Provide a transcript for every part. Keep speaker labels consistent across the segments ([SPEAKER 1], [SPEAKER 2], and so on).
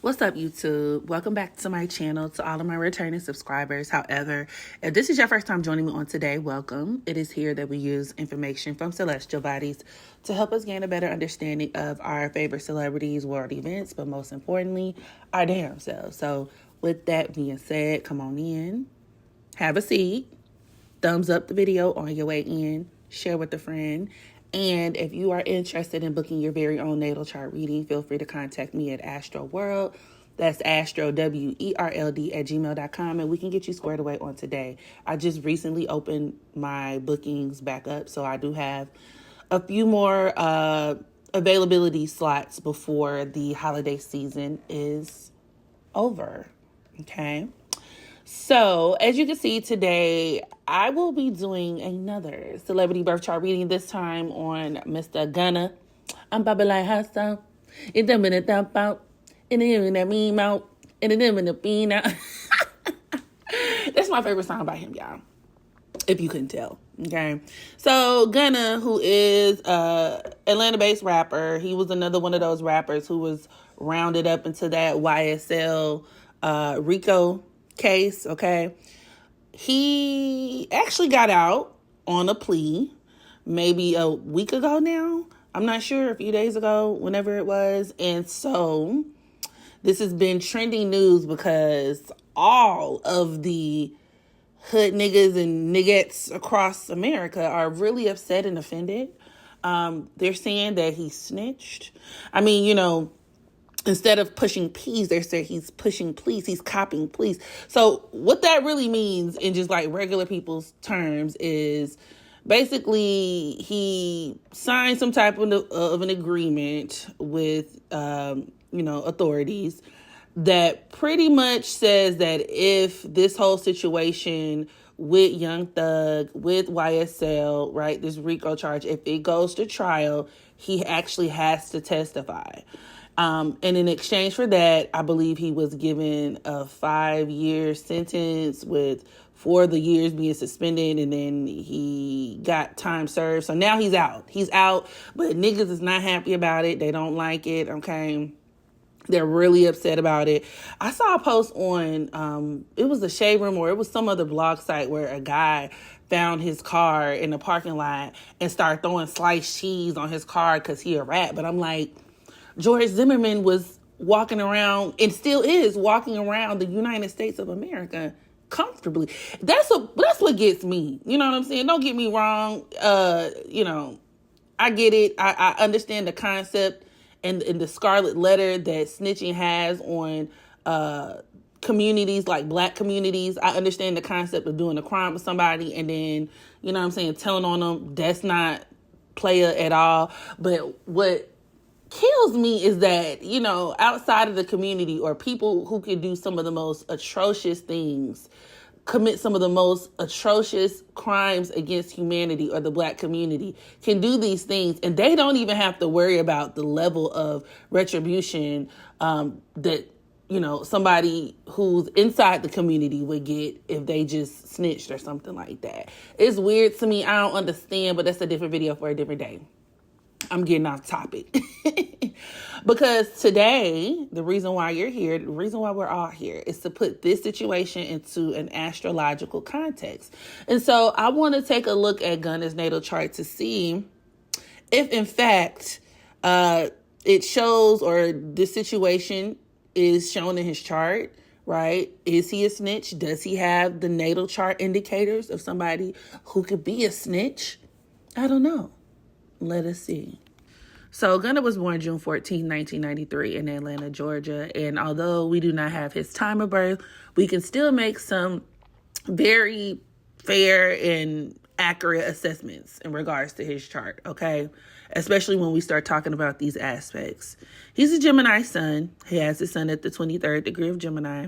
[SPEAKER 1] What's up, YouTube? Welcome back to my channel, to all of my returning subscribers. However, if this is your first time joining me on today, welcome. It is here that we use information from celestial bodies to help us gain a better understanding of our favorite celebrities, world events, but most importantly, our damn selves. So with that being said, come on in, have a seat, thumbs up the video on your way in, share with a friend. And if you are interested in booking your very own natal chart reading, feel free to contact me at astrowerld. That's Astro, WERLD @gmail.com, and we can get you squared away on today. I just recently opened my bookings back up, so I do have a few more availability slots before the holiday season is over. Okay. So, as you can see today, I will be doing another celebrity birth chart reading, this time on Mr. Gunna. I'm Babylon Hustle. It's a minute about. And then that meme out. And then the bean out. That's my favorite song by him, y'all. If you couldn't tell. Okay. So, Gunna, who is a Atlanta-based rapper, he was another one of those rappers who was rounded up into that YSL RICO case, okay? He actually got out on a plea maybe a week ago now. I'm not sure, a few days ago, whenever it was. And so this has been trending news because all of the hood niggas and niggettes across America are really upset and offended. They're saying that he snitched. I mean, you know, instead of pushing peas, they say he's pushing please. He's copying please. So what that really means in just like regular people's terms is basically he signed some type of an agreement with, authorities that pretty much says that if this whole situation with Young Thug, with YSL, right, this RICO charge, if it goes to trial, he actually has to testify. And in exchange for that, I believe he was given a 5-year sentence with 4 of the years being suspended, and then he got time served. So now he's out. He's out, but niggas is not happy about it. They don't like it, okay? They're really upset about it. I saw a post on, it was a Shade Room or it was some other blog site where a guy found his car in the parking lot and started throwing sliced cheese on his car because he a rat. But I'm like, George Zimmerman was walking around and still is walking around the United States of America comfortably. That's what gets me. You know what I'm saying? Don't get me wrong. I get it. I understand the concept and the scarlet letter that snitching has on communities like black communities. I understand the concept of doing a crime with somebody and then, you know what I'm saying, telling on them. That's not player at all. But what kills me is that, you know, outside of the community or people who can do some of the most atrocious things, commit some of the most atrocious crimes against humanity or the black community, can do these things and they don't even have to worry about the level of retribution that, you know, somebody who's inside the community would get if they just snitched or something like that. It's weird to me. I don't understand, but that's a different video for a different day. I'm getting off topic. Because today, the reason why you're here, the reason why we're all here is to put this situation into an astrological context. And so I want to take a look at Gunna's natal chart to see if, in fact, it shows or this situation is shown in his chart, right? Is he a snitch? Does he have the natal chart indicators of somebody who could be a snitch? I don't know. Let us see. So Gunna was born June 14, 1993 in Atlanta, Georgia. And although we do not have his time of birth, we can still make some very fair and accurate assessments in regards to his chart, okay? Especially when we start talking about these aspects. He's a Gemini sun. He has his sun at the 23rd degree of Gemini.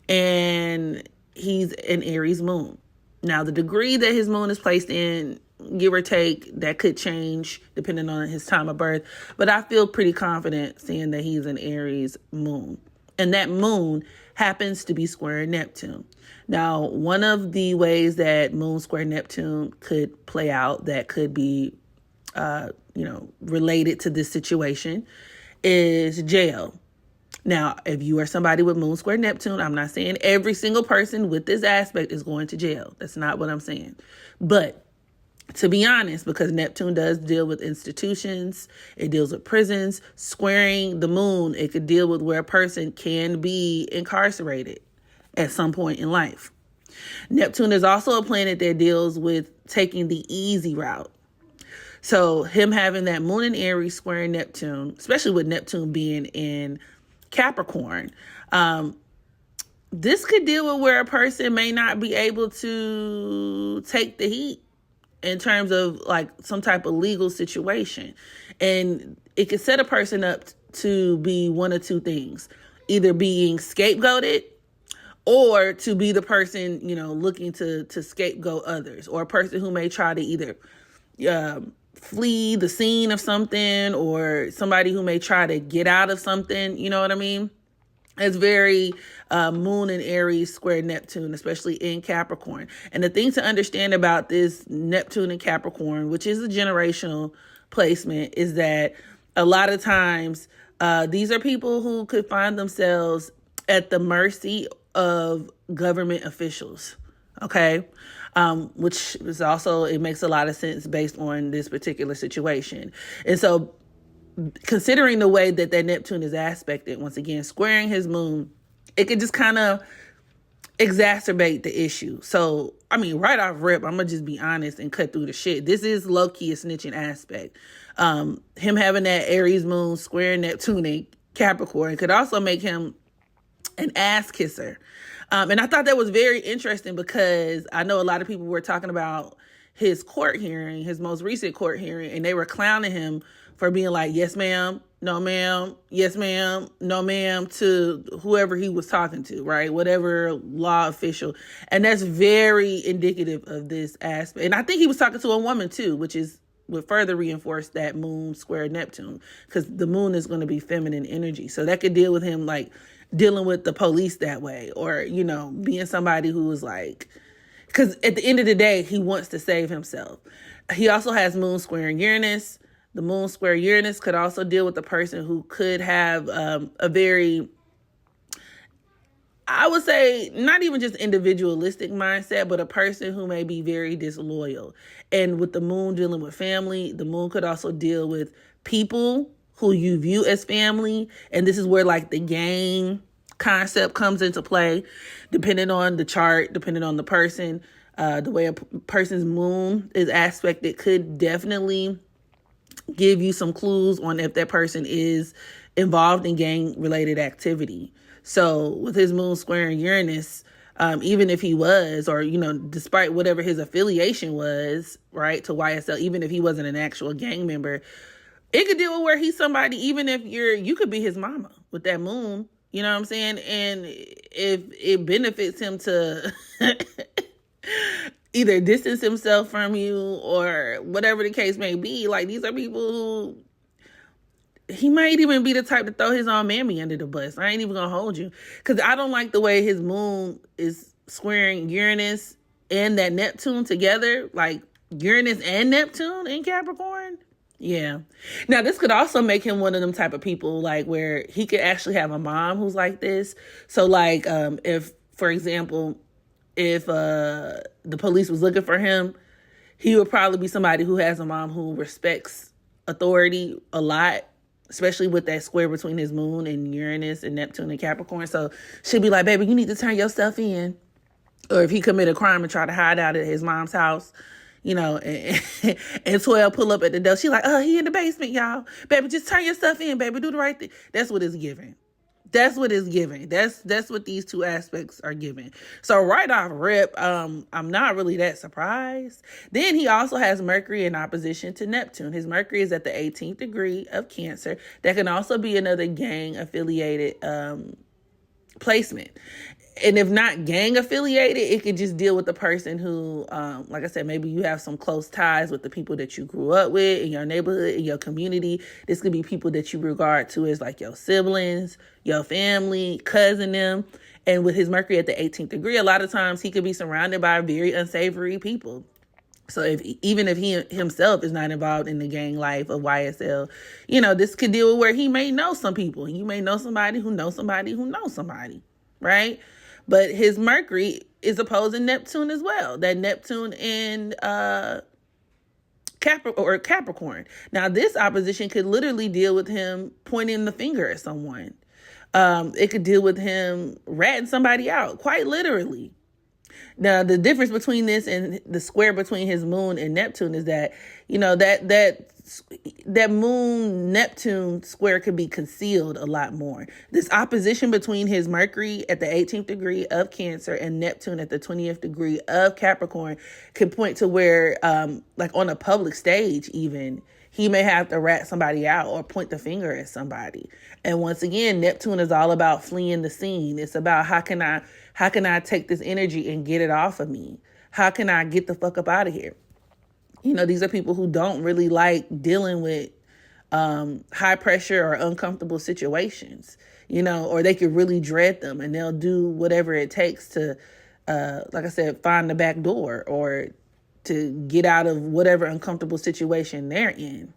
[SPEAKER 1] And he's an Aries moon. Now, the degree that his moon is placed in, give or take, that could change depending on his time of birth. But I feel pretty confident seeing that he's an Aries moon. And that moon happens to be square Neptune. Now, one of the ways that moon square Neptune could play out that could be, related to this situation is jail. Now, if you are somebody with moon square Neptune, I'm not saying every single person with this aspect is going to jail. That's not what I'm saying. But to be honest, because Neptune does deal with institutions, it deals with prisons, squaring the moon, it could deal with where a person can be incarcerated at some point in life. Neptune is also a planet that deals with taking the easy route. So him having that moon in Aries squaring Neptune, especially with Neptune being in Capricorn, this could deal with where a person may not be able to take the heat in terms of like some type of legal situation. And it could set a person up to be one of two things, either being scapegoated or to be the person, looking to scapegoat others, or a person who may try to either flee the scene of something, or somebody who may try to get out of something. You know what I mean? It's very moon and Aries square Neptune, especially in Capricorn. And the thing to understand about this Neptune and Capricorn, which is a generational placement, is that a lot of times these are people who could find themselves at the mercy of government officials. Okay. Which is also, it makes a lot of sense based on this particular situation. And so considering the way that Neptune is aspected, once again, squaring his moon, it could just kind of exacerbate the issue. So, I mean, right off rip, I'm going to just be honest and cut through the shit. This is low-key a snitching aspect. Him having that Aries moon squaring Neptune and Capricorn could also make him an ass kisser. And I thought that was very interesting because I know a lot of people were talking about his court hearing, his most recent court hearing, and they were clowning him for being like, yes, ma'am, no, ma'am, yes, ma'am, no, ma'am, to whoever he was talking to, right? Whatever law official. And that's very indicative of this aspect. And I think he was talking to a woman too, which would further reinforce that moon square Neptune, because the moon is going to be feminine energy. So that could deal with him like dealing with the police that way, or, being somebody who is like, because at the end of the day, he wants to save himself. He also has moon squaring Uranus. The moon square Uranus could also deal with the person who could have a very, I would say, not even just individualistic mindset, but a person who may be very disloyal. And with the moon dealing with family, the moon could also deal with people who you view as family. And this is where like the gang concept comes into play, depending on the chart, depending on the person, the way a person's moon is aspected could definitely give you some clues on if that person is involved in gang related activity. So with his moon squaring Uranus, even if he was, or, despite whatever his affiliation was, right, to YSL, even if he wasn't an actual gang member, it could deal with where he's somebody, even if you could be his mama with that moon, you know what I'm saying? And if it benefits him to either distance himself from you or whatever the case may be, like these are people who, he might even be the type to throw his own mammy under the bus. I ain't even gonna hold you, because I don't like the way his moon is squaring Uranus and that Neptune together, like Uranus and Neptune in Capricorn. Yeah. Now, this could also make him one of them type of people, like where he could actually have a mom who's like this. So like, if, for example, if the police was looking for him, he would probably be somebody who has a mom who respects authority a lot, especially with that square between his moon and Uranus and Neptune and Capricorn. So she'd be like, baby, you need to turn your stuff in. Or if he commit a crime and try to hide out at his mom's house, and 12 pull up at the door. She's like, he in the basement, y'all. Baby, just turn your stuff in, baby. Do the right thing. That's what it's giving. That's what it's giving. That's what these two aspects are giving. So right off rip, I'm not really that surprised. Then he also has Mercury in opposition to Neptune. His Mercury is at the 18th degree of Cancer. That can also be another gang affiliated placement. And if not gang affiliated, it could just deal with the person who, like I said, maybe you have some close ties with the people that you grew up with in your neighborhood, in your community. This could be people that you regard to as like your siblings, your family, cousin them. And with his Mercury at the 18th degree, a lot of times he could be surrounded by very unsavory people. So even if he himself is not involved in the gang life of YSL, this could deal with where he may know some people. You may know somebody who knows somebody who knows somebody, right? But his Mercury is opposing Neptune as well. That Neptune in Capricorn. Now, this opposition could literally deal with him pointing the finger at someone. It could deal with him ratting somebody out, quite literally. Now, the difference between this and the square between his moon and Neptune is that, that moon Neptune square could be concealed a lot more. This opposition between his Mercury at the 18th degree of Cancer and Neptune at the 20th degree of Capricorn can point to where, like on a public stage even, he may have to rat somebody out or point the finger at somebody. And once again, Neptune is all about fleeing the scene. It's about how can I take this energy and get it off of me? How can I get the fuck up out of here? These are people who don't really like dealing with high pressure or uncomfortable situations, or they could really dread them, and they'll do whatever it takes to, like I said, find the back door or to get out of whatever uncomfortable situation they're in.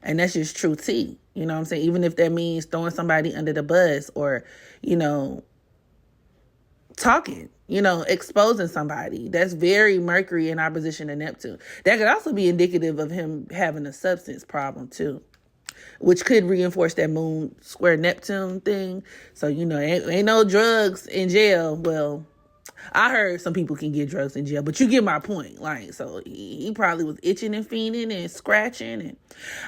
[SPEAKER 1] And that's just true tea. You know what I'm saying? Even if that means throwing somebody under the bus or, talking, exposing somebody. That's very Mercury in opposition to Neptune. That could also be indicative of him having a substance problem too, which could reinforce that moon square Neptune thing. So, ain't no drugs in jail. Well, I heard some people can get drugs in jail, but you get my point. Like, so he probably was itching and fiending and scratching. And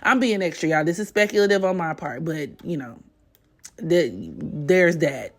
[SPEAKER 1] I'm being extra, y'all. This is speculative on my part, but, there's that.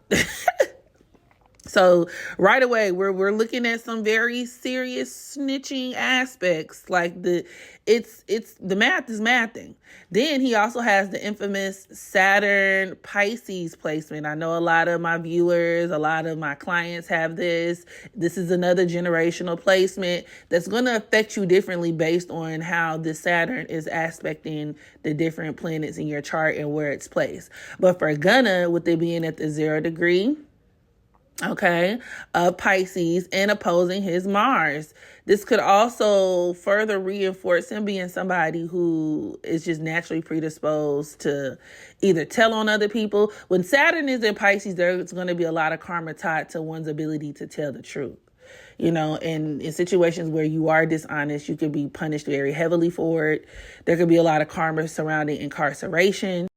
[SPEAKER 1] So right away, we're looking at some very serious snitching aspects. Like the math is mathing. Then he also has the infamous Saturn Pisces placement. I know a lot of my viewers, a lot of my clients have this. This is another generational placement that's going to affect you differently based on how the Saturn is aspecting the different planets in your chart and where it's placed. But for Gunna, with it being at the 0 degree, of Pisces and opposing his Mars. This could also further reinforce him being somebody who is just naturally predisposed to either tell on other people. When Saturn is in Pisces, there's going to be a lot of karma tied to one's ability to tell the truth. And in situations where you are dishonest, you could be punished very heavily for it. There could be a lot of karma surrounding incarceration.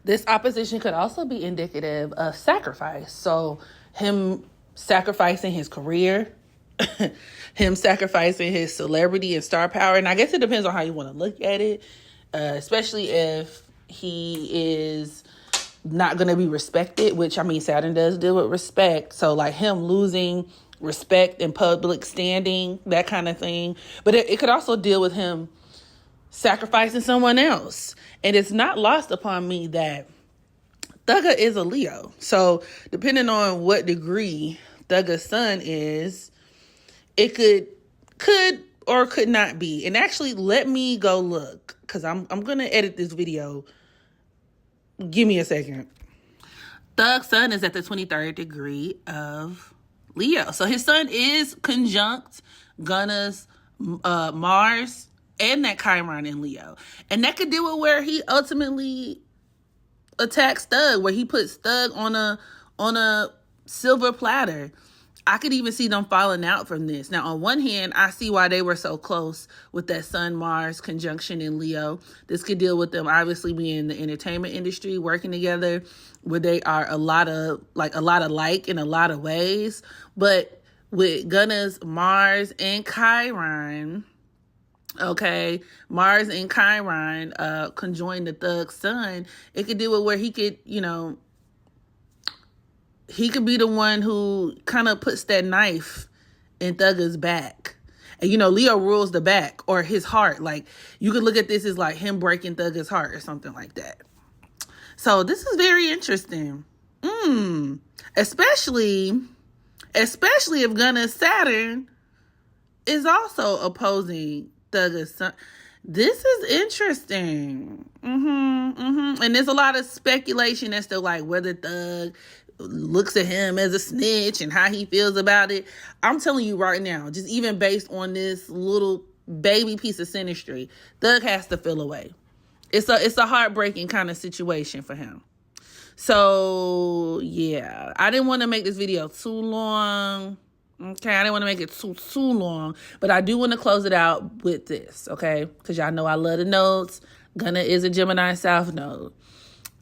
[SPEAKER 1] This opposition could also be indicative of sacrifice. So him sacrificing his career, him sacrificing his celebrity and star power. And I guess it depends on how you want to look at it, especially if he is not going to be respected, which, Saturn does deal with respect. So like him losing respect and public standing, that kind of thing. But it could also deal with him sacrificing someone else. And it's not lost upon me that Thugger is a Leo. So depending on what degree Thugger's sun is, it could or could not be. And actually, let me go look, because I'm going to edit this video. Give me a second. Thug's sun is at the 23rd degree of Leo. So his sun is conjunct Gunna's Mars and that Chiron in Leo. And that could deal with where he ultimately attacks Thug, where he puts Thug on a silver platter. I could even see them falling out from this. Now, on one hand, I see why they were so close with that Sun-Mars conjunction in Leo. This could deal with them obviously being in the entertainment industry, working together, where they are a lot alike in a lot of ways. But with Gunna's Mars and Chiron, Mars and Chiron conjoined the Thug's sun, it could deal with where he could, he could be the one who kind of puts that knife in Thugger's back. And, Leo rules the back or his heart. Like, you could look at this as like him breaking Thugger's heart or something like that. So this is very interesting. Especially if Gunna's Saturn is also opposing Thugger's sun. This is interesting. And there's a lot of speculation as to like whether Thug looks at him as a snitch and how he feels about it. I'm telling you right now, just even based on this little baby piece of synastry, Thug has to feel away. It's a heartbreaking kind of situation for him. So yeah, I didn't want to make this video too long. Okay, I didn't want to make it too long, but I do want to close it out with this, okay? Because y'all know I love the nodes. Gunna is a Gemini South node.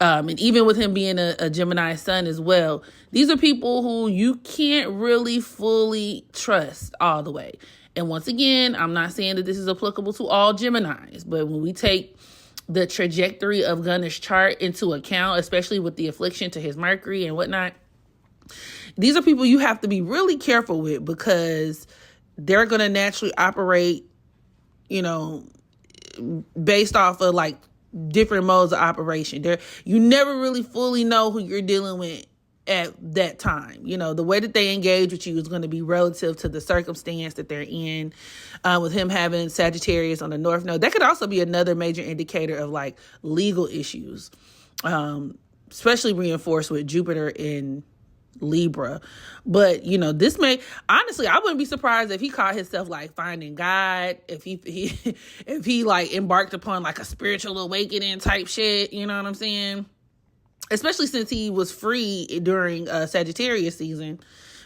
[SPEAKER 1] And even with him being a Gemini Sun as well, these are people who you can't really fully trust all the way. And once again, I'm not saying that this is applicable to all Geminis, but when we take the trajectory of Gunna's chart into account, especially with the affliction to his Mercury and whatnot, these are people you have to be really careful with because they're going to naturally operate, based off of like different modes of operation. You never really fully know who you're dealing with at that time. The way that they engage with you is going to be relative to the circumstance that they're in. With him having Sagittarius on the North Node, that could also be another major indicator of like legal issues, especially reinforced with Jupiter in Libra. But this may, honestly, I wouldn't be surprised if he caught himself like finding God, if he like embarked upon like a spiritual awakening type shit, you know what I'm saying? Especially since he was free during Sagittarius season,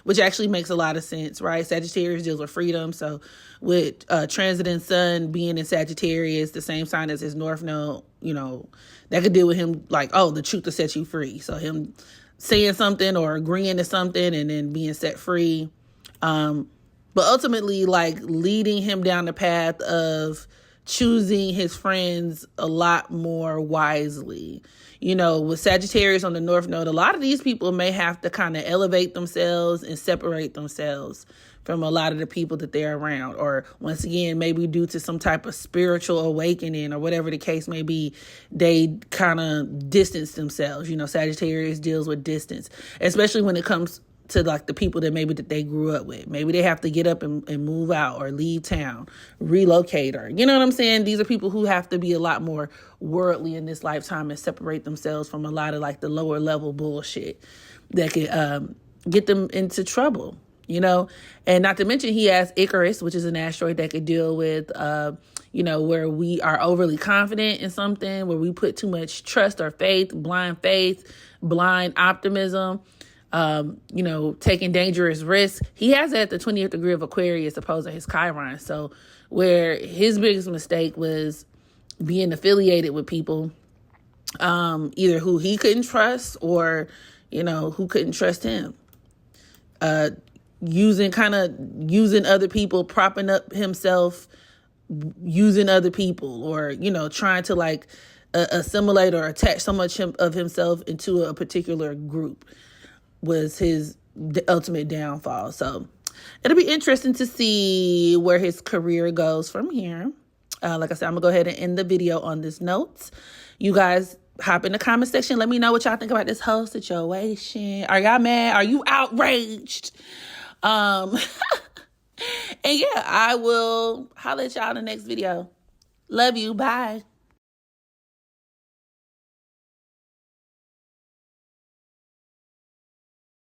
[SPEAKER 1] which actually makes a lot of sense, right? Sagittarius deals with freedom. So with transiting Sun being in Sagittarius, the same sign as his North Node, that could deal with him like, oh, the truth to set you free. So him saying something or agreeing to something and then being set free. But ultimately, like leading him down the path of choosing his friends a lot more wisely. With Sagittarius on the North Node, a lot of these people may have to kind of elevate themselves and separate themselves from a lot of the people that they're around. Or once again, maybe due to some type of spiritual awakening or whatever the case may be, they kind of distance themselves. Sagittarius deals with distance, especially when it comes to like the people that maybe that they grew up with. Maybe they have to get up and move out or leave town, relocate, or you know what I'm saying? These are people who have to be a lot more worldly in this lifetime and separate themselves from a lot of like the lower level bullshit that could get them into trouble, And not to mention he has Icarus, which is an asteroid that could deal with, where we are overly confident in something, where we put too much trust or faith, blind optimism, taking dangerous risks. He has that at the 20th degree of Aquarius opposed to his Chiron. So where his biggest mistake was being affiliated with people, either who he couldn't trust or, who couldn't trust him. Using other people, propping up himself, using other people, or, trying to like assimilate or attach so much of himself into a particular group was his ultimate downfall. So it'll be interesting to see where his career goes from here. Like I said, I'm gonna go ahead and end the video on this note. You guys hop in the comment section. Let me know what y'all think about this whole situation. Are y'all mad? Are you outraged? And yeah, I will holler at y'all in the next video. Love you. Bye.